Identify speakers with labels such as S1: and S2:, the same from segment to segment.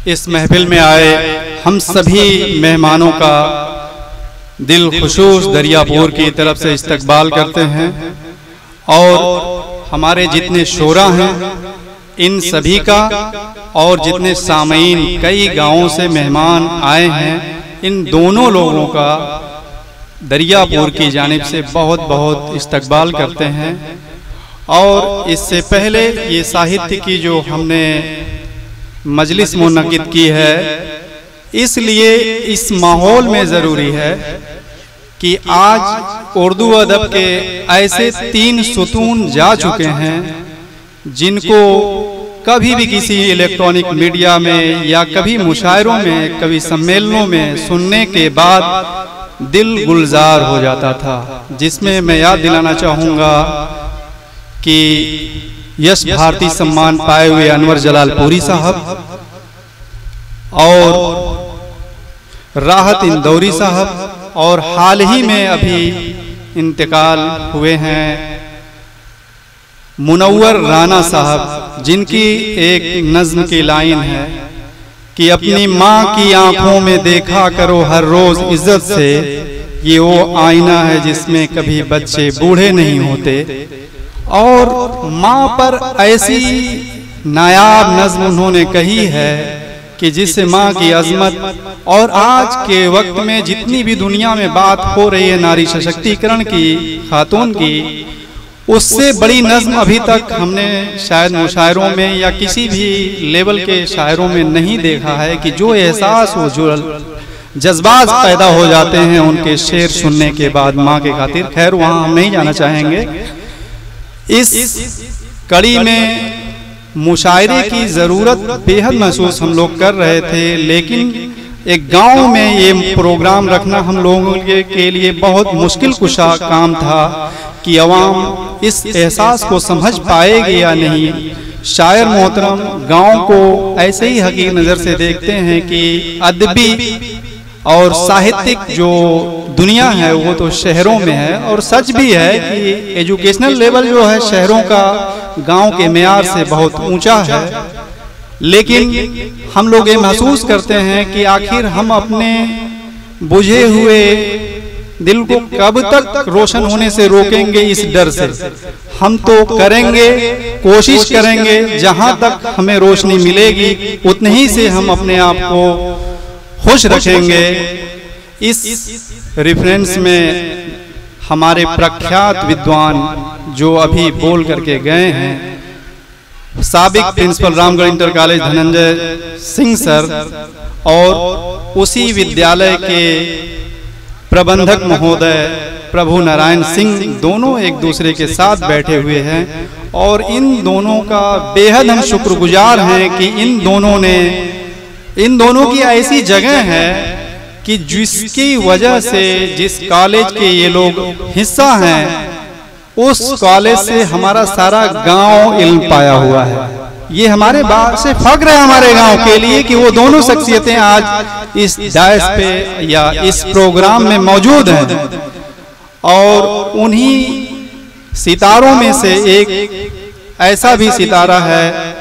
S1: इस महफिल में आए हम सभी मेहमानों का दिल खुशूस दरियापुर की तरफ से इस्तकबाल करते हैं और हमारे जितने शोरा हैं इन सभी का और जितने सामीन कई गांवों से मेहमान आए हैं इन दोनों लोगों का दरियापुर की जानिब से बहुत बहुत इस्तकबाल करते हैं। और इससे पहले ये साहित्य की जो हमने मजलिस मुनक़िद की है, इसलिए इस माहौल में ज़रूरी है कि आज उर्दू अदब के ऐसे 3 सुतून जा चुके हैं जिनको कभी भी किसी इलेक्ट्रॉनिक मीडिया में या कभी मुशायरों में, कभी सम्मेलनों में सुनने के बाद दिल गुलजार हो जाता था, जिसमें मैं याद दिलाना चाहूँगा कि यश भारती सम्मान पाए हुए अनवर जलालपुरी साहब और राहत इंदौरी साहब और हाल ही में अभी इंतकाल हुए हैं मुनव्वर राना साहब, जिनकी एक नज्म की लाइन है कि अपनी माँ की आंखों में देखा करो हर रोज इज्जत से, ये वो आईना है जिसमें कभी बच्चे बूढ़े नहीं होते। और माँ पर ऐसी नायाब नज्म उन्होंने कही है कि जिससे माँ की अजमत और आज के वक्त में जितनी भी दुनिया में बात हो रही है नारी सशक्तिकरण की, खातून की, उससे बड़ी नज्म अभी तक हमने शायद मुशायरों में या किसी भी लेवल के शायरों में नहीं देखा है कि जो एहसास हो, जो जज्बात पैदा हो जाते हैं उनके शेर सुनने के बाद माँ के खातिर। खैर वहाँ हम नहीं जाना चाहेंगे। इस कड़ी में मुशायरे की ज़रूरत बेहद महसूस हम लोग कर रहे थे, लेकिन एक गांव में ये प्रोग्राम रखना हम लोगों के लिए बहुत मुश्किल कुशा काम था कि अवाम इस एहसास को समझ पाएगी या नहीं। शायर मोहतरम गांव को ऐसे ही हकीर नज़र से देखते हैं कि अदबी और साहित्यिक जो दुनिया है वो तो शहरों में है, और सच भी है कि एजुकेशनल लेवल जो है शहरों का गांव के मेयार से बहुत ऊंचा है। लेकिन हम लोग ये महसूस करते हैं कि आखिर हम अपने बुझे हुए दिल को कब तक रोशन होने से रोकेंगे इस डर से। हम तो करेंगे, कोशिश करेंगे, जहां तक हमें रोशनी मिलेगी उतने ही से हम अपने आप को खुश रखेंगे। इस रेफरेंस में हमारे प्रख्यात विद्वान जो अभी बोल करके गए हैं, साबिक principal Ramgarh inter college Dhananjay Singh sir और उसी विद्यालय के प्रबंधक महोदय प्रभु नारायण सिंह, दोनों एक दूसरे के साथ बैठे हुए हैं और इन दोनों का बेहद हम शुक्रगुजार हैं कि इन दोनों की ऐसी जगह है कि जिसकी वजह से जिस कॉलेज के ये लोग हिस्सा हैं उस कॉलेज से हमारा सारा गांव इल्म पाया हुआ है। ये हमारे बात से फख्र है हमारे गांव के लिए कि वो दोनों शख्सियतें आज इस डायस पे या इस प्रोग्राम में मौजूद हैं। और उन्हीं सितारों में से एक ऐसा भी सितारा है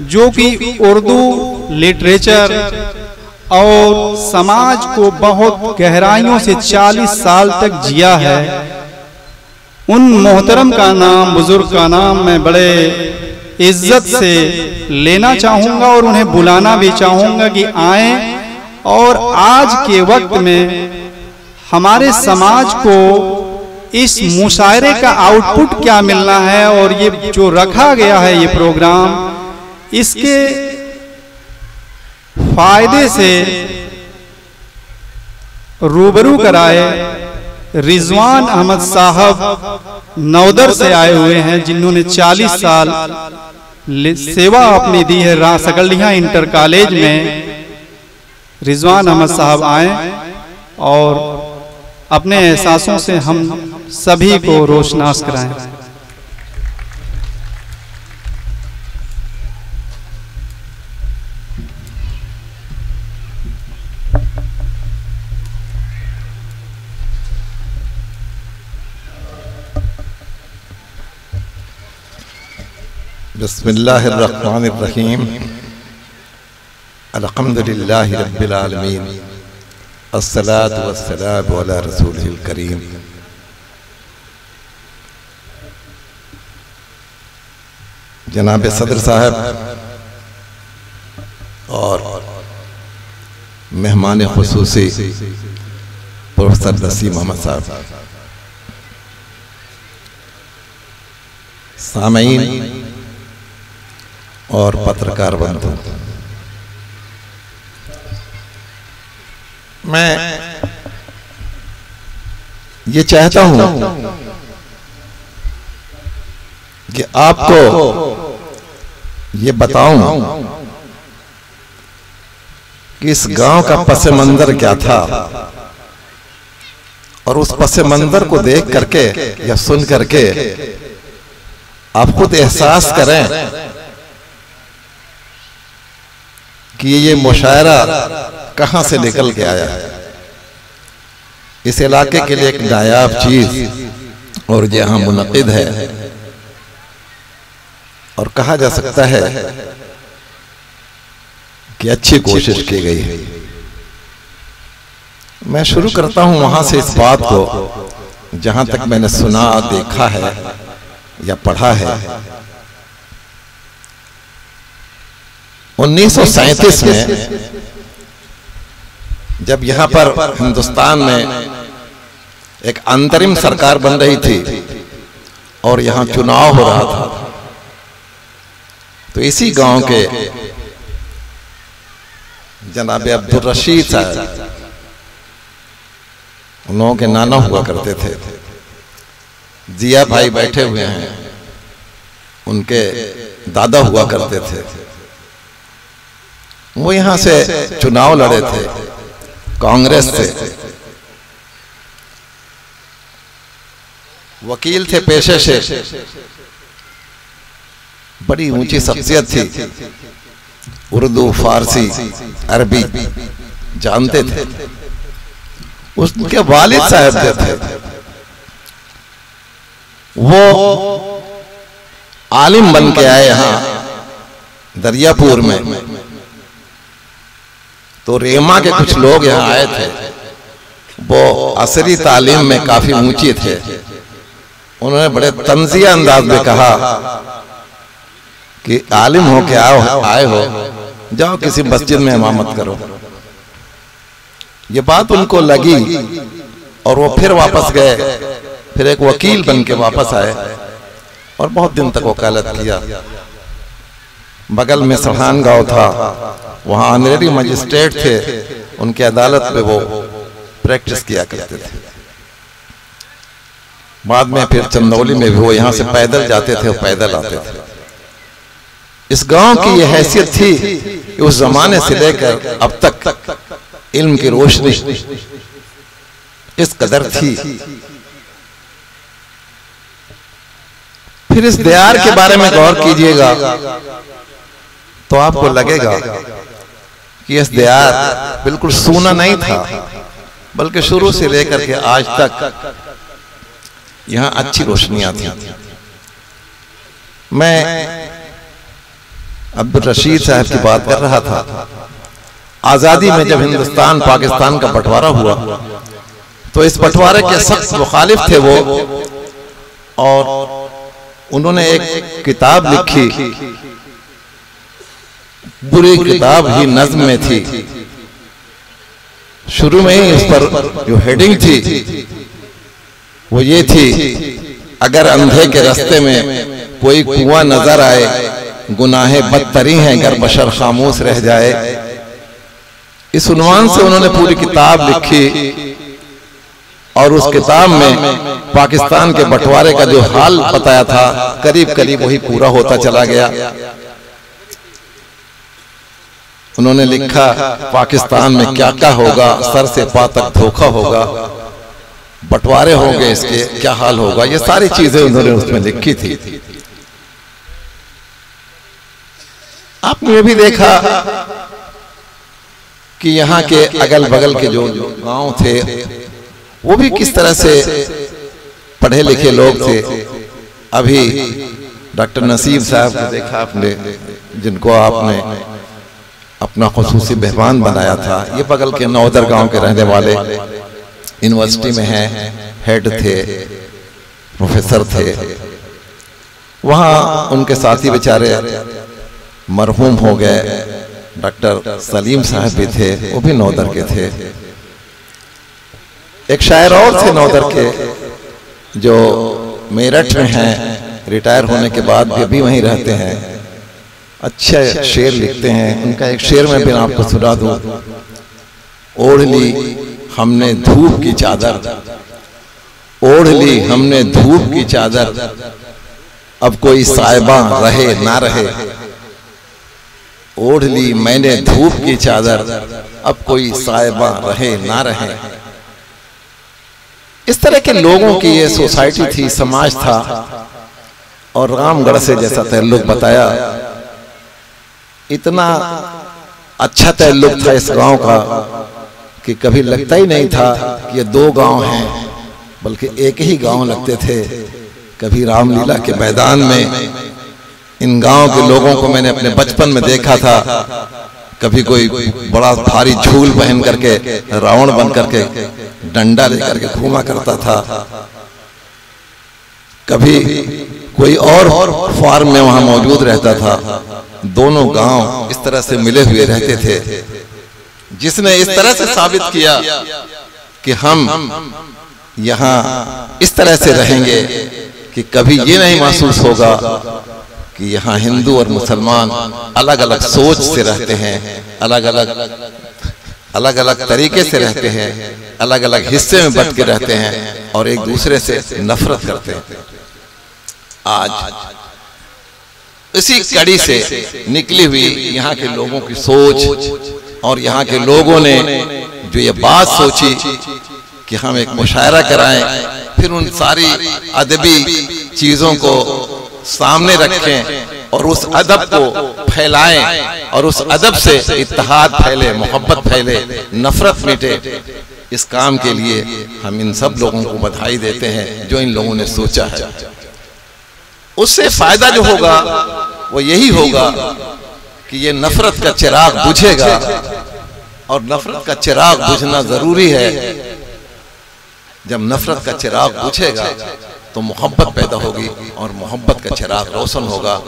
S1: जो कि उर्दू लिटरेचर और समाज को बहुत गहराइयों से 40 साल तक जिया है। उन मोहतरम का नाम, बुजुर्ग का नाम मैं बड़े इज्जत से लेना चाहूँगा और उन्हें बुलाना भी चाहूँगा कि आएं और आज के वक्त में हमारे समाज को इस मुशायरे का आउटपुट क्या मिलना है और ये जो रखा गया है ये प्रोग्राम, इसके फायदे से रूबरू कराए। रिजवान अहमद साहब नौदर से आए हुए हैं जिन्होंने 40 साल सेवा अपनी दी है सकल्डिया इंटर कॉलेज में। रिजवान अहमद साहब आए और अपने एहसासों से हम सभी को रोशनास कराएं।
S2: बिस्मिल्लाहिर्रहमानिर्रहीम। अल्हम्दुलिल्लाहि रब्बिल आलमीन, अस्सलातु वस्सलामु अला रसूलिल करीम। जनाब सदर साहब और मेहमान खुसूसी प्रोफेसर नसीम अहमद साहब, सामईन और पत्रकार बंधु, मैं ये चाहता हूं कि आपको ये बताऊं कि इस गांव का पस मंजर क्या था, और उस पस मंजर को देख करके या सुन करके आप खुद एहसास करें कि ये मुशायरा कहां से निकल के आया है। इस इलाके के लिए एक नायाब चीज और जहां मुनक़िद है, और कहा जा सकता है कि अच्छी कोशिश की गई है। मैं शुरू करता हूं वहां से इस बात को जहां तक मैंने सुना, देखा है या पढ़ा है। 1937 में जब यहां पर हिंदुस्तान में एक अंतरिम सरकार बन रही थी और यहां चुनाव हो रहा था, तो इसी गांव के जनाब अब्दुल रशीद साहब, उन लोगों के नाना हुआ करते थे, जिया भाई बैठे हुए हैं, उनके दादा हुआ करते थे। वो यहां से चुनाव लड़े थे कांग्रेस से, वकील थे पेशे से, बड़ी ऊंची शख्सियत थी, उर्दू फारसी अरबी जानते थे। उसके वालिद साहब जो थे वो आलिम बन के आए यहां दरियापुर में। तो रेमा के कुछ लोग यहां आए थे, वो असरी तालीम में काफी ऊंची थे। उन्होंने बड़े तंजिया अंदाज में कहा कि आलिम हो के आए हो, जाओ किसी मस्जिद में इमामत करो। ये बात उनको लगी और वो फिर वापस गए, फिर एक वकील बन के वापस आए और बहुत दिन तक वकालत किया। बगल में सहान गांव था, वहां ऑनरेरी मजिस्ट्रेट थे, उनके अदालत में वो प्रैक्टिस किया करते थे। बाद में फिर चंदौली में भी वो यहां से पैदल जाते थे और पैदल आते थे। इस गांव की ये हैसियत थी कि उस जमाने से लेकर अब तक इल्म की रोशनी इस कदर थी। फिर इस दयार के बारे में गौर कीजिएगा तो आपको लगेगा कि इस दयार बिल्कुल सूना नहीं था, बल्कि शुरू से लेकर के आज तक यहां अच्छी रोशनियां थी। मैं अब्दुल रशीद साहब की बात कर रहा था। आजादी में जब हिंदुस्तान पाकिस्तान का बंटवारा हुआ तो इस बंटवारे के सख्त मुखालिफ थे वो, और उन्होंने एक किताब लिखी, बुरी किताब ही नज्म में थी। शुरू में ही इस पर जो हेडिंग थी वो ये थी, अगर अंधे के रास्ते में कोई कुआं नजर आए, गुनाहे बदतरी हैं अगर बशर खामोश रह जाए। इस उन्वान से उन्होंने पूरी किताब लिखी और उस किताब में पाकिस्तान के बंटवारे का जो हाल बताया था करीब करीब वही पूरा होता चला गया। उन्होंने लिखा पाकिस्तान में क्या क्या होगा, सर से पां तक धोखा होगा, बंटवारे होंगे, इसके क्या हाल होगा, ये सारी चीजें उन्होंने उसमें लिखी थी। आपने ये भी देखा कि यहाँ के अगल बगल के जो गांव थे वो भी किस तरह से पढ़े लिखे लोग थे। अभी डॉक्टर नसीम साहब को देखा आपने, जिनको आपने अपना खुसूसी मेहमान बनाया था। ये बगल के नौदर गांव के रहने वाले, यूनिवर्सिटी में हैं, हेड थे, प्रोफेसर थे। वहाँ उनके साथी बेचारे मरहूम हो गए। डॉक्टर सलीम साहब भी थे, वो भी नौदर के थे। एक शायर और थे नौदर के जो मेरठ में हैं, रिटायर होने के बाद भी अभी वहीं रहते हैं। अच्छे शेर लिखते हैं। उनका एक शेर में भी आपको सुना दूं। ओढ़ ली हमने धूप की चादर, ओढ़ ली हमने धूप की चादर, अब कोई साहिबा रहे ना रहे। ओढ़ ली मैंने धूप की चादर, अब कोई साहिबा रहे ना रहे। इस तरह के लोगों की ये सोसाइटी थी, समाज था। और रामगढ़ से जैसा ताल्लुक बताया, इतना अच्छा ताल्लुक था इस गांव का कि कभी लगता ही नहीं था कि ये दो गांव हैं, बल्कि एक ही गांव लगते थे। कभी रामलीला के मैदान में इन गांव के लोगों को मैंने अपने बचपन में देखा था। कभी कोई बड़ा भारी झूल पहन करके रावण बन करके डंडा लेकर के घूमा करता था। कभी कोई और फार्म में वहां मौजूद रहता था। दोनों गांव इस तरह से मिले हुए रहते थे, जिसने इस तरह से साबित किया कि हम यहाँ इस तरह से रहेंगे कि कभी ये नहीं महसूस होगा कि यहाँ हिंदू और मुसलमान अलग अलग सोच से रहते हैं, अलग अलग तरीके से रहते हैं, अलग अलग हिस्से में बंट के रहते हैं और एक दूसरे से नफरत करते हैं। आज इसी कड़ी से निकली हुई यहाँ के लोगों की सोच और यहाँ के लोगों ने जो ये बात सोची कि हम एक मुशायरा कराएं, फिर उन सारी अदबी चीजों को सामने रखें और उस अदब को फैलाएं और उस अदब से इत्तेहाद फैले, मोहब्बत फैले, नफरत मिटे। इस काम के लिए हम इन सब लोगों को बधाई देते हैं जो इन लोगों ने सोचा है। उससे फायदा जो होगा वो यही होगा कि ये नफरत का चिराग बुझेगा और नफरत का चिराग बुझना जरूरी है। जब नफरत का चिराग बुझेगा तो मोहब्बत पैदा होगी और मोहब्बत का चिराग रोशन होगा।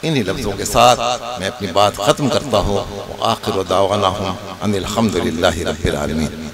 S2: इन्हीं लफ्जों के साथ मैं अपनी बात खत्म करता हूँ। आखिर दावाना हूँ अनिल हम्दुलिल्लाहि रब्बिल आलमीन।